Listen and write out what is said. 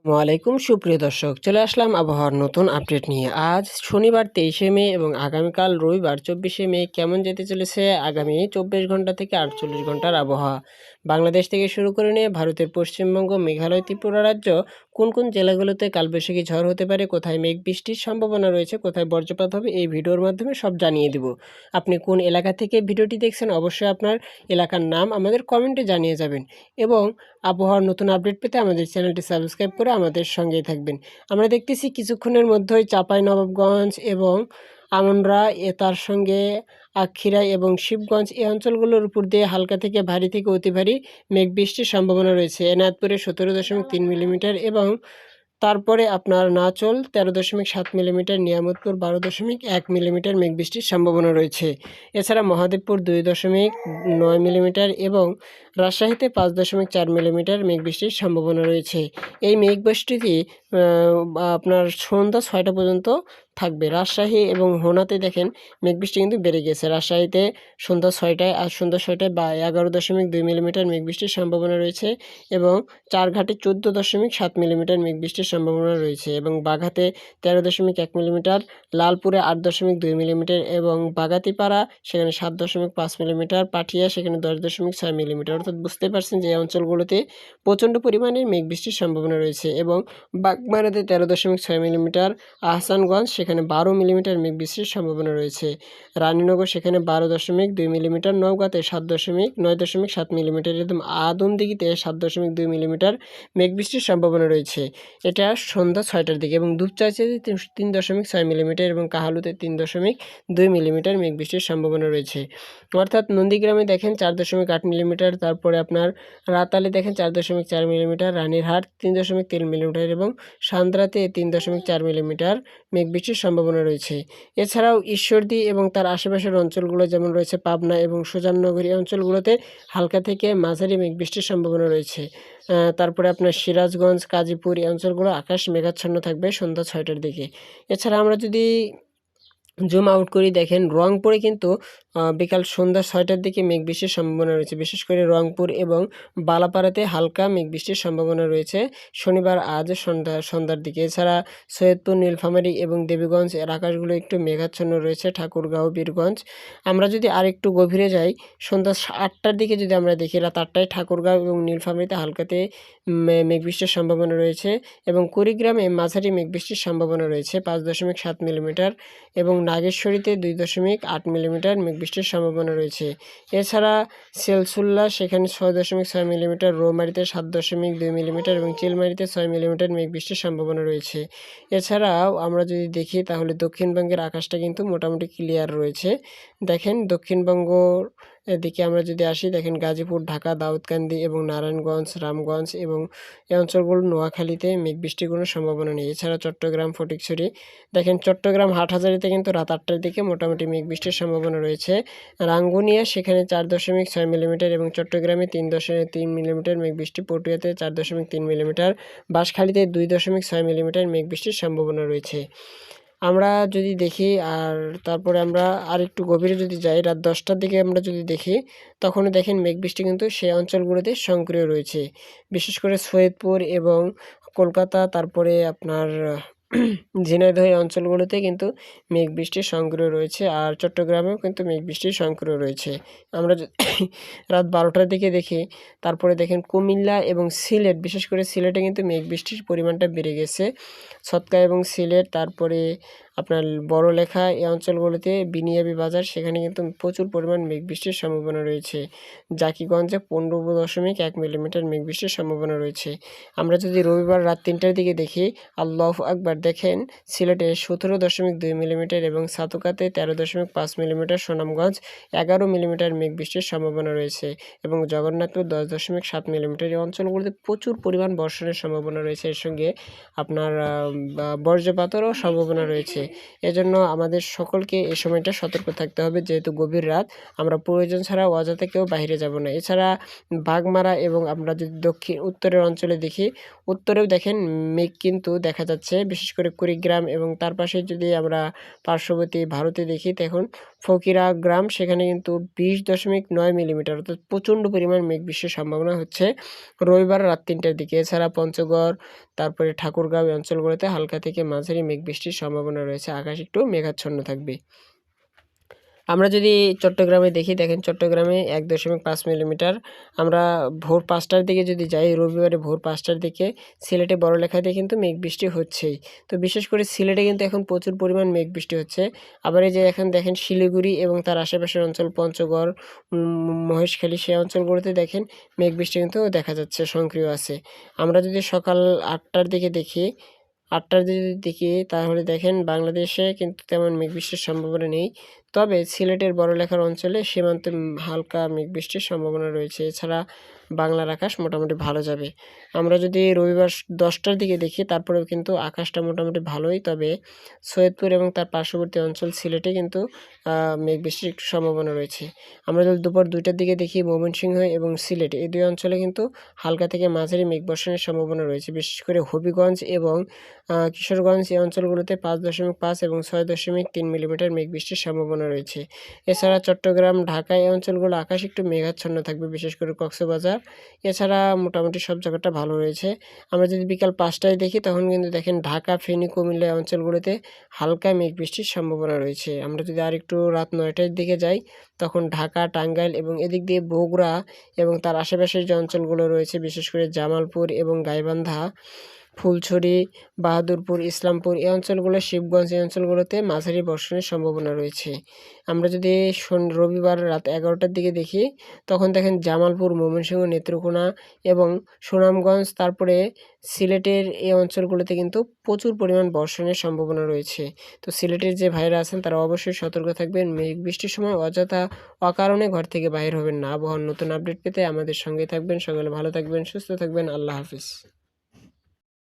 ওয়ালাইকুম সুপ্রিয় দর্শক, চলে আসলাম আবহাওয়ার নতুন আপডেট নিয়ে। আজ শনিবার 23শে মে এবং আগামীকাল রবিবার 24শে মে কেমন যেতে চলেছে আগামী 24 ঘন্টা থেকে 48 ঘন্টার আবহাওয়া। বাংলাদেশ থেকে শুরু করে নিয়ে ভারতের পশ্চিমবঙ্গ, মেঘালয়, ত্রিপুরা রাজ্য কোন কোন জেলাগুলোতে কালবৈশাখী ঝড় হতে পারে, কোথায় মেঘ বৃষ্টির সম্ভাবনা রয়েছে, কোথায় বজ্রপাত হবে, এই ভিডিওর মাধ্যমে সব জানিয়ে দেব। আপনি কোন এলাকা থেকে ভিডিওটি দেখছেন অবশ্যই আপনার এলাকার নাম আমাদের কমেন্টে জানিয়ে যাবেন এবং আবহাওয়ার নতুন আপডেট পেতে আমাদের চ্যানেলটি সাবস্ক্রাইব করে আমাদের সঙ্গেই থাকবেন। আমরা দেখতেছি কিছুক্ষণের মধ্যেই চাঁপাইনবাবগঞ্জ এবং আমনরা তার সঙ্গে আখিরাই এবং শিবগঞ্জ এই অঞ্চলগুলোর উপর দিয়ে হালকা থেকে ভারী থেকে অতি ভারী মেঘ বৃষ্টির সম্ভাবনা রয়েছে। এনায়তপুরে 17.3 মিলিমিটার এবং তারপরে আপনার নাচল 13.7 মিলিমিটার, নিয়ামতপুর 12.1 মিলিমিটার মেঘ বৃষ্টির সম্ভাবনা রয়েছে। এছাড়া মহাদেবপুর 2.9 মিলিমিটার এবং রাজশাহীতে 5.4 মিলিমিটার মেঘ বৃষ্টির সম্ভাবনা রয়েছে। এই মেঘ বৃষ্টিটি আপনার সন্ধ্যা 6টা পর্যন্ত থাকবে। রাজশাহী এবং হোনাতে দেখেন মেঘ বৃষ্টি কিন্তু বেড়ে গেছে। রাজশাহীতে সন্ধ্যা 6টায় সন্ধ্যা 6টায় 11.2 মিলিমিটার মেঘ বৃষ্টির সম্ভাবনা রয়েছে এবং চারঘাটে 14.7 মিলিমিটার মেঘ বৃষ্টির সম্ভাবনা রয়েছে এবং বাঘাতে 13.1 মিলিমিটার, লালপুরে 8.2 মিলিমিটার এবং বাগাতিপাড়া সেখানে 7.5 মিলিমিটার, পাঠিয়া সেখানে 10.6 মিলিমিটার। অর্থাৎ বুঝতে পারছেন যে এই অঞ্চলগুলোতে প্রচণ্ড পরিমাণে মেঘ বৃষ্টির সম্ভাবনা রয়েছে এবং বাগমারাতে 13.6 মিলিমিটার, আহসানগঞ্জ সেখানে 12 মিলিমিটার মেঘ বৃষ্টির সম্ভাবনা রয়েছে, রানীনগর সেখানে 12.2 মিলিমিটার, নওগাঁতে 9.7 মিলিমিটার এবং আদমদিঘিতে 7.2 মিলিমিটার মেঘ বৃষ্টির সম্ভাবনা রয়েছে। এটা সন্ধ্যা 6টার দিকে এবং দুপচাঁচিয়াতে 3.6 মিলিমিটার এবং কাহালুতে 3.2 মিলিমিটার মেঘ বৃষ্টির সম্ভাবনা রয়েছে। অর্থাৎ নন্দীগ্রামে দেখেন 4.8 মিলিমিটার, তারপরে আপনার রাতালে দেখেন 4.4 মিলিমিটার, রানীরহাট 3.3 মিলিমিটার এবং সান্দ্রাতে 3.4 মিলিমিটার মেঘ বৃষ্টির সম্ভাবনা রয়েছে। এছাড়াও ঈশ্বরদী এবং তার আশেপাশের অঞ্চলগুলো যেমন রয়েছে পাবনা এবং সুজাননগরী অঞ্চলগুলোতে হালকা থেকে মাঝারি মেঘ বৃষ্টির সম্ভাবনা রয়েছে। তারপরে আপনার সিরাজগঞ্জ, গাজীপুর এই অঞ্চলগুলো আকাশ মেঘাচ্ছন্ন থাকবে সন্ধ্যা 6টার দিকে। এছাড়া আমরা যদি জুম আউট করি দেখেন রংপুরে কিন্তু বিকাল সন্ধ্যা 6টার দিকে মেঘ বৃষ্টির সম্ভাবনা রয়েছে। বিশেষ করে রংপুর এবং বালাপাড়াতে হালকা মেঘ বৃষ্টির সম্ভাবনা রয়েছে শনিবার আজ সন্ধ্যার দিকে। এছাড়া সৈয়দপুর, নীলফামারী এবং দেবীগঞ্জ এর আকাশগুলো একটু মেঘাচ্ছন্ন রয়েছে, ঠাকুরগাঁও, বীরগঞ্জ। আমরা যদি আরেকটু গভীরে যাই সন্ধ্যা 8টার দিকে যদি আমরা দেখি রাত 8টায় ঠাকুরগাঁও এবং নীলফামারীতে হালকাতে মেঘ বৃষ্টির সম্ভাবনা রয়েছে এবং কুড়িগ্রামে মাঝারি মেঘ বৃষ্টির সম্ভাবনা রয়েছে 5.7 মিলিমিটার এবং নাগেশ্বরীতে 2.8 মিলিমিটার মেঘ বৃষ্টির সম্ভাবনা রয়েছে। এছাড়া সেলসুল্লা সেখানে 6.6 মিলিমিটার, রৌমারিতে 7.2 মিলিমিটার এবং চিলমারিতে 6 মিলিমিটার মেঘ বৃষ্টির সম্ভাবনা রয়েছে। এছাড়াও আমরা যদি দেখি তাহলে দক্ষিণবঙ্গের আকাশটা কিন্তু মোটামুটি ক্লিয়ার রয়েছে। দেখেন দক্ষিণবঙ্গ এদিকে আমরা যদি আসি দেখেন গাজীপুর, ঢাকা, দাউদকান্দি এবং নারায়ণগঞ্জ, রামগঞ্জ এবং এই অঞ্চলগুলো নোয়াখালীতে মেঘ বৃষ্টির কোনো সম্ভাবনা নেই। এছাড়া চট্টগ্রাম, ফটিকছড়ি দেখেন চট্টগ্রাম হাটহাজারীতে কিন্তু রাত 8টার দিকে মোটামুটি মেঘ বৃষ্টির সম্ভাবনা রয়েছে। রাঙ্গুনিয়া সেখানে 4.6 মিলিমিটার এবং চট্টগ্রামে 3.3 মিলিমিটার মেঘ বৃষ্টি, পটুয়াতে 4.3 মিলিমিটার, বাঁশখালীতে 2.6 মিলিমিটার মেঘ বৃষ্টির সম্ভাবনা রয়েছে। আমরা যদি দেখি আর তারপরে আমরা আরেকটু গভীরে যদি যাই রাত 10টার দিকে আমরা যদি দেখি তখনও দেখেন মেঘ বৃষ্টি কিন্তু সেই অঞ্চলগুলোতে সক্রিয় রয়েছে। বিশেষ করে সৈয়দপুর এবং কলকাতা, তারপরে আপনার ঝিনাইদহ এই অঞ্চলগুলোতে কিন্তু মেঘ বৃষ্টির সংক্রিয় রয়েছে আর চট্টগ্রামেও কিন্তু মেঘ বৃষ্টির সংক্রিয় রয়েছে। আমরা যদি রাত 12টার দিকে দেখি তারপরে দেখেন কুমিল্লা এবং সিলেট, বিশেষ করে সিলেটে কিন্তু মেঘ বৃষ্টির পরিমাণটা বেড়ে গেছে। ছতকা এবং সিলেট, তারপরে আপনার বড়লেখা এই অঞ্চলগুলোতে বিনিয়াবি বাজার সেখানে কিন্তু প্রচুর পরিমাণ মেঘ বৃষ্টির সম্ভাবনা রয়েছে। জাকিগঞ্জে 15.1 মিলিমিটার মেঘ বৃষ্টির সম্ভাবনা রয়েছে। আমরা যদি রবিবার রাত 3টার দিকে দেখি আল্লাহু আকবার দেখেন সিলেটে 17.2 মিলিমিটার এবং সাতুকাতে 13.5 মিলিমিটার, সুনামগঞ্জ 11 মিলিমিটার মেঘ বৃষ্টির সম্ভাবনা রয়েছে এবং জগন্নাথপুর 10.7 মিলিমিটার। এই অঞ্চলগুলোতে প্রচুর পরিমাণ বর্ষণের সম্ভাবনা রয়েছে। এর সঙ্গে আপনার বজ্রপাতেরও সম্ভাবনা রয়েছে। এজন্য আমাদের সকলকে এই সময়টা সতর্ক থাকতে হবে, যেহেতু গভীর রাত। আমরা প্রয়োজন ছাড়া অযথা কেউ বাইরে যাব না। এছাড়া বাঘমারা এবং আমরা যদি উত্তরের অঞ্চলে দেখি, উত্তরেও দেখেন মেঘ কিন্তু দেখা যাচ্ছে, বিশেষ করে কুড়িগ্রাম এবং তার পাশে যদি আমরা পার্শ্ববর্তী ভারতে দেখি, দেখুন ফকিরা গ্রাম, সেখানে কিন্তু 20.9 মিলিমিটার অর্থাৎ প্রচণ্ড পরিমাণ মেঘ বৃষ্টির সম্ভাবনা হচ্ছে রবিবার রাত 3টার দিকে। এছাড়া পঞ্চগড়, তারপরে ঠাকুরগাঁও এই অঞ্চলগুলোতে হালকা থেকে মাঝারি মেঘ বৃষ্টির সম্ভাবনা রয়েছে। আকাশ একটু মেঘাচ্ছন্ন থাকবে। আমরা যদি চট্টগ্রামে দেখি, দেখেন চট্টগ্রামে 1.5 মিলিমিটার। আমরা ভোর 5টার দিকে যদি যাই, রবিবারে ভোর 5টার দিকে সিলেটে বড়লেখাতে কিন্তু মেঘ বৃষ্টি হচ্ছেই। তো বিশেষ করে সিলেটে কিন্তু এখন প্রচুর পরিমাণ মেঘ বৃষ্টি হচ্ছে। আবার এই যে এখন দেখেন শিলিগুড়ি এবং তার আশেপাশের অঞ্চল পঞ্চগড়, মহেশখালী সেই অঞ্চলগুলোতে দেখেন মেঘ বৃষ্টি কিন্তু দেখা যাচ্ছে, সক্রিয় আছে। আমরা যদি সকাল 8টার দিকে দেখি, 8টার দিকে দেখি তাহলে দেখেন বাংলাদেশে কিন্তু তেমন মেঘ বৃষ্টির সম্ভাবনা নেই। তবে সিলেটের বড়লেখার অঞ্চলে সীমান্তে হালকা মেঘ বৃষ্টির সম্ভাবনা রয়েছে। এছাড়া বাংলার আকাশ মোটামুটি ভালো যাবে। আমরা যদি রবিবার 10টার দিকে দেখি, তারপরেও কিন্তু আকাশটা মোটামুটি ভালোই। তবে সৈয়দপুর এবং তার পার্শ্ববর্তী অঞ্চল সিলেটে কিন্তু মেঘ বৃষ্টির একটু সম্ভাবনা রয়েছে। আমরা যদি দুপুর 2টার দিকে দেখি, ময়মনসিংহ এবং সিলেট এই দুই অঞ্চলে কিন্তু হালকা থেকে মাঝারি মেঘ বর্ষণের সম্ভাবনা রয়েছে। বিশেষ করে হবিগঞ্জ এবং কিশোরগঞ্জ এই অঞ্চলগুলোতে 5.5 এবং 6.3 মিলিমিটার মেঘ বৃষ্টির সম্ভাবনা রয়েছে। এছাড়া চট্টগ্রাম, ঢাকা এই অঞ্চলগুলো আকাশ একটু মেঘাচ্ছন্ন থাকবে, বিশেষ করে কক্সবাজার। এছাড়া মোটামুটি সব জায়গাটা ভালো রয়েছে। আমরা যদি বিকাল 5টায় দেখি, তখন কিন্তু দেখেন ঢাকা, ফেনী, কুমিল্লা অঞ্চলগুলোতে হালকা মেঘ বৃষ্টির সম্ভাবনা রয়েছে। আমরা যদি আরেকটু রাত 9টার দিকে যাই, তখন ঢাকা, টাঙ্গাইল এবং এদিক দিয়ে বগুড়া এবং তার আশেপাশের যে অঞ্চলগুলো রয়েছে, বিশেষ করে জামালপুর এবং গাইবান্ধা, ফুলছড়ি, বাহাদুরপুর, ইসলামপুর এই অঞ্চলগুলো, শিবগঞ্জ এই অঞ্চলগুলোতে মাঝারি বর্ষণের সম্ভাবনা রয়েছে। আমরা যদি রবিবার রাত 11টার দিকে দেখি, তখন দেখেন জামালপুর, ময়মনসিংহ, নেত্রকোনা এবং সুনামগঞ্জ, তারপরে সিলেটের এই অঞ্চলগুলোতে কিন্তু প্রচুর পরিমাণ বর্ষণের সম্ভাবনা রয়েছে। তো সিলেটের যে ভাইরা আছেন তারা অবশ্যই সতর্ক থাকবেন। মেঘ বৃষ্টির সময় অযথা অকারণে ঘর থেকে বাইর হবেন না। আবহাওয়ার নতুন আপডেট পেতে আমাদের সঙ্গে থাকবেন। সকলে ভালো থাকবেন, সুস্থ থাকবেন। আল্লাহ হাফিজ।